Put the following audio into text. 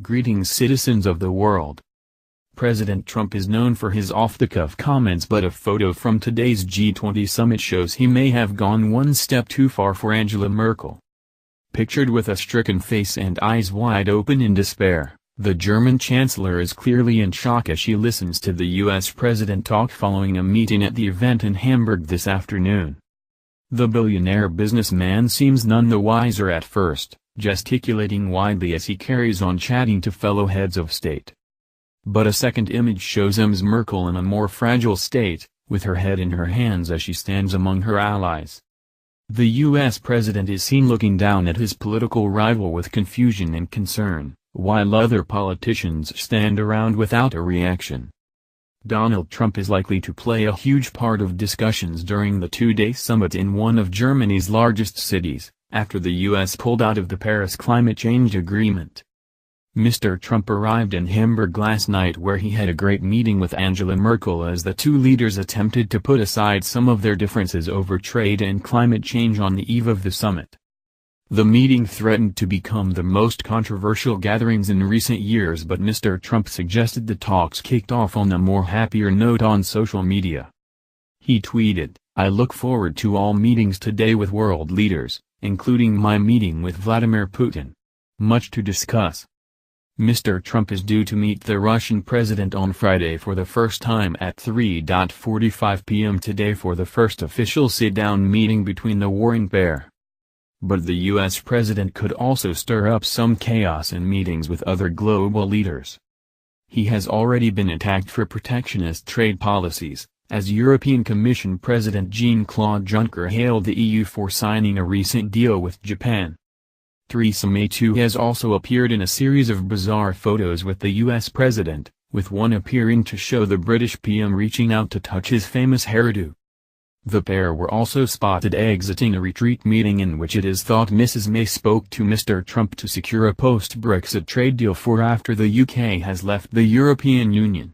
Greetings, citizens of the world. President Trump is known for his off-the-cuff comments, but a photo from today's G20 summit shows he may have gone one step too far for Angela Merkel. Pictured with a stricken face and eyes wide open in despair, the German chancellor is clearly in shock as she listens to the U.S. president talk following a meeting at the event in Hamburg this afternoon. The billionaire businessman seems none the wiser at first, gesticulating widely as he carries on chatting to fellow heads of state. But a second image shows Ms. Merkel in a more fragile state, with her head in her hands as she stands among her allies. The U.S. president is seen looking down at his political rival with confusion and concern, while other politicians stand around without a reaction. Donald Trump is likely to play a huge part of discussions during the two-day summit in one of Germany's largest cities, after the U.S. pulled out of the Paris climate change agreement. Mr. Trump arrived in Hamburg last night, where he had a great meeting with Angela Merkel as the two leaders attempted to put aside some of their differences over trade and climate change on the eve of the summit. The meeting threatened to become the most controversial gatherings in recent years, but Mr. Trump suggested the talks kicked off on a more happier note on social media. He tweeted, "I look forward to all meetings today with world leaders, including my meeting with Vladimir Putin. Much to discuss." Mr. Trump is due to meet the Russian president on Friday for the first time at 3:45 p.m. today for the first official sit-down meeting between the warring pair. But the U.S. president could also stir up some chaos in meetings with other global leaders. He has already been attacked for protectionist trade policies, as European Commission President Jean-Claude Juncker hailed the EU for signing a recent deal with Japan. Theresa May too has also appeared in a series of bizarre photos with the U.S. president, with one appearing to show the British PM reaching out to touch his famous hairdo. The pair were also spotted exiting a retreat meeting in which it is thought Mrs. May spoke to Mr. Trump to secure a post-Brexit trade deal for after the UK has left the European Union.